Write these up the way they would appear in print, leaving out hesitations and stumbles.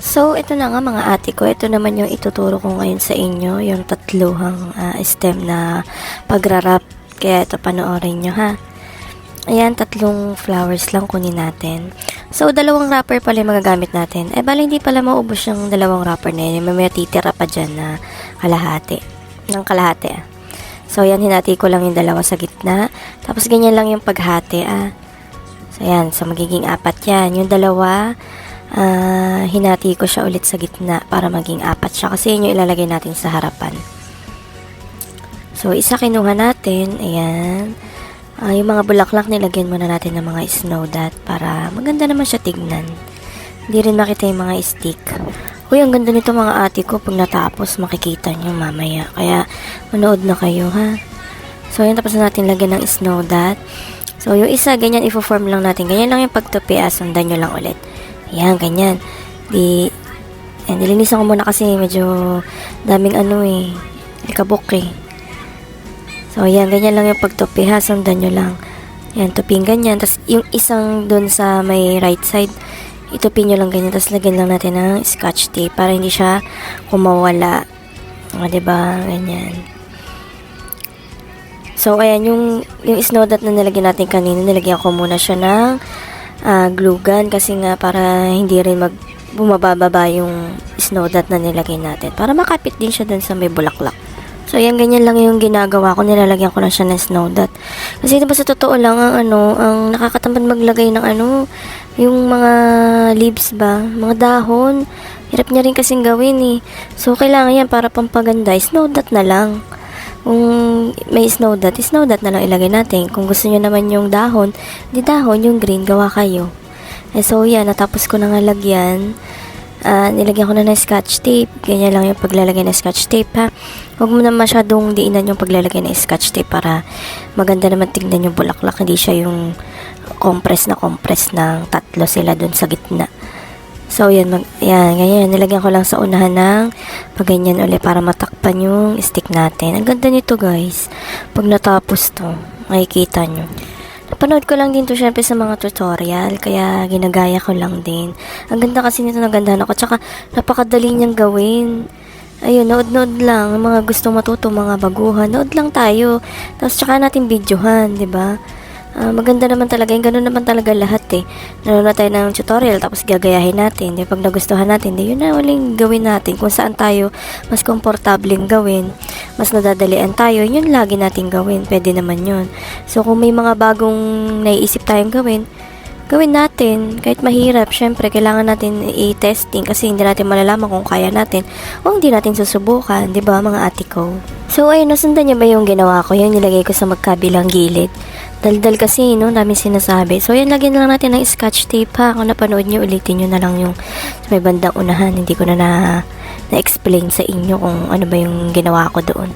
So, ito na nga mga ate ko. Ito naman yung ituturo ko ngayon sa inyo. Yung tatluhang stem na pagrarap. Kaya ito panoorin nyo ha. Ayan, tatlong flowers lang kunin natin. So, dalawang wrapper pala yung magagamit natin. Bala hindi pala maubos yung dalawang wrapper na yun. May titira pa dyan na kalahati. Ng kalahati So, ayan, hinati ko lang yung dalawa sa gitna. Tapos, ganyan lang yung paghati So, ayan. So, magiging apat yan. Yung dalawa, hinati ko siya ulit sa gitna para maging apat siya. Kasi yun yung ilalagay natin sa harapan. So, isa kinuha natin. Ayan. Yung mga bulaklak nilagyan muna natin ng mga snow dot para maganda naman siya tignan. Hindi rin makita yung mga stick. Uy, ang ganda nito mga ate ko. Pag natapos, makikita nyo mamaya. Kaya, manood na kayo ha. So, yun, tapos na natin lagyan ng snow dot. So, yung isa, ganyan, i-form lang natin. Ganyan lang yung pagtupi. Sundan nyo lang ulit. Ayan, ganyan. Nilinisan ko muna kasi medyo daming likabok So, ayan, ganyan lang yung pagtupi ha. Sundan nyo lang. Ayan, tuping ganyan. Tapos, yung isang dun sa may right side, itupin nyo lang ganyan. Tapos, lagyan lang natin ng scotch tape para hindi siya kumawala. Diba? Ganyan. So, ayan, yung snow dot na nilagyan natin kanina, nilagyan ko muna siya ng glue gun kasi nga para hindi rin bumababa yung snow dot na nilagay natin. Para makapit din siya dun sa may bulaklak. So, ayan, ganyan lang yung ginagawa ko. Nilalagyan ko lang siya ng snow dot. Kasi diba sa totoo lang, ang nakakatamad maglagay ng yung mga leaves ba, mga dahon. Hirap niya rin kasing gawin So, kailangan yan para pampaganda. Snow dot na lang. Kung may snow dot na lang ilagay natin. Kung gusto nyo naman yung dahon, di dahon, yung green, gawa kayo. So, yan, natapos ko na nga lagyan. Nilagyan ko na ng scotch tape. Ganyan lang yung paglalagay ng scotch tape, ha. Huwag mo na masyadong diinan yung paglalagay ng scotch tape para maganda naman tignan yung bulaklak. Hindi siya yung compress ng tatlo sila dun sa gitna. So, yan, ganyan. Nilagyan ko lang sa unahan ng paganyan ulit para matakpan yung stick natin. Ang ganda nito, guys. Pag natapos to, makikita nyo. Napanood ko lang din to syempre sa mga tutorial, kaya ginagaya ko lang din. Ang ganda kasi nito, nagandahan ako. Tsaka, napakadali niyang gawin. Ayun, nood-nood lang. Mga gustong matuto, mga baguhan, nood lang tayo. Tapos, tsaka natin videohan, diba? Maganda naman talaga. Yung ganun naman talaga lahat Nanonood tayo ng tutorial, tapos gagayahin natin. Pag nagustuhan natin, yun na uling gawin natin. Kung saan tayo mas komportableng gawin, mas nadadalian tayo, yun lagi natin gawin. Pwede naman yun. So, kung may mga bagong naiisip tayong gawin natin. Kahit mahirap, syempre, kailangan natin i-testing kasi hindi natin malalaman kung kaya natin o hindi natin susubukan. Diba, mga ate ko? So, ayun, nasundan niyo ba yung ginawa ko? Yung nilagay ko sa magkabilang gilid. Daldal kasi, dami sinasabi. So, yan, lagyan lang natin ng scotch tape, ha. Kung napanood nyo, ulitin nyo na lang yung sa may bandang unahan. Hindi ko na-explain sa inyo kung ano ba yung ginawa ko doon.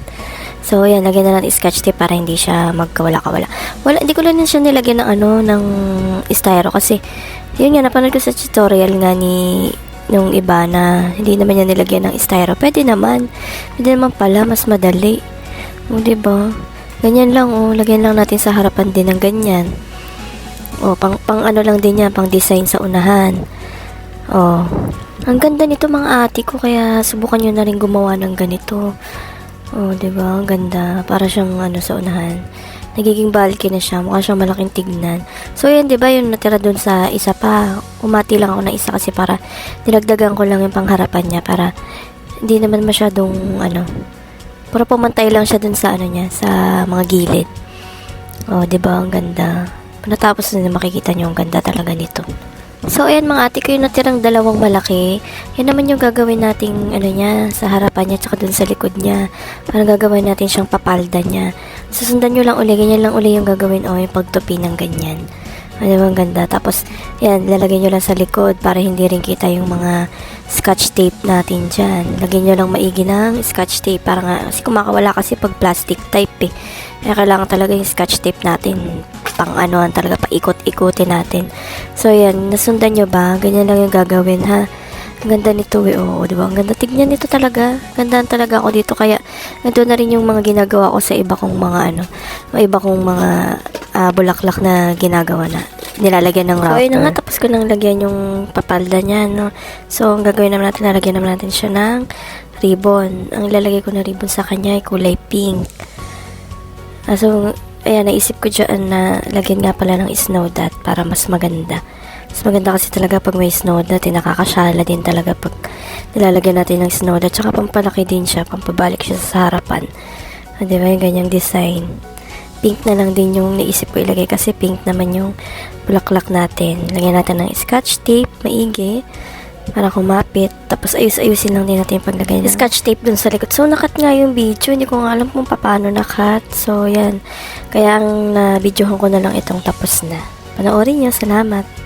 So, yan, lagyan na natin scotch tape para hindi siya magkawala-kawala. Hindi ko lang siya nilagyan ng styro kasi, yun nga, napanood ko sa tutorial nga nung iba na hindi naman niya nilagyan ng styro. Pwede naman pala, mas madali. Diba? Ganyan lang, lagyan lang natin sa harapan din ng ganyan. Pang ano lang din yan, pang design sa unahan. Ang ganda nito mga ate ko, kaya subukan nyo na rin gumawa ng ganito. Diba? Ang ganda. Para siyang sa unahan. Nagiging bulky na siya. Mukha siyang malaking tignan. So, yan, diba? Yung natira dun sa isa pa. Umati lang ako ng isa kasi para dinagdagan ko lang yung pangharapan niya para hindi naman masyadong para pumantay lang siya dun sa sa mga gilid. Diba? Ang ganda. Natapos na makikita nyo ang ganda talaga nito. So, ayan mga ate ko, yung natirang dalawang malaki, yan naman yung gagawin nating niya, sa harapan niya, tsaka dun sa likod niya. Parang gagawin natin siyang papalda niya. Susundan nyo lang uli, ganyan lang uli yung gagawin, yung pagtupi ng ganyan. Diba, ang ganda. Tapos, yan, lalagay nyo lang sa likod para hindi rin kita yung mga scotch tape natin dyan. Lagyan nyo lang maigi ng scotch tape para nga, kasi kumakawala kasi pag plastic type Kaya kailangan talaga yung scotch tape natin pang talaga paikot-ikutin natin. So, yan, nasundan nyo ba? Ganyan lang yung gagawin, ha? Ang ganda nito, diba? Ang ganda. Tignan nito talaga. Gandaan talaga ako dito. Kaya, ito na rin yung mga ginagawa ko sa iba kong mga, iba kong mga bulaklak na ginagawa na. nilalagyan ng wrapper. So, ayun na nga, tapos ko nang lagyan yung papalda niya, no. So, ang gagawin naman natin, lalagyan naman natin siya ng ribbon. Ang ilalagay ko na ribbon sa kanya ay kulay pink. So, ayan, naisip ko dyan na lagyan nga pala ng snow dot para mas maganda. Mas maganda kasi talaga pag may snow dot, nakakasyala din talaga pag nilalagyan natin ng snow dot. Tsaka pampalaki din siya, pampabalik siya sa harapan. Diba, yung ganyang design. Pink na lang din yung naisip ko ilagay kasi pink naman yung bulaklak natin. Lagyan natin ng scotch tape, maigi, para kumapit. Tapos ayusin lang din natin yung paglagay ng scotch tape dun sa likod. So, nakat nga yung video. Hindi ko nga alam kung paano nakat. So, yan. Kaya ang na-videohan ko na lang itong tapos na. Panoorin nyo. Salamat.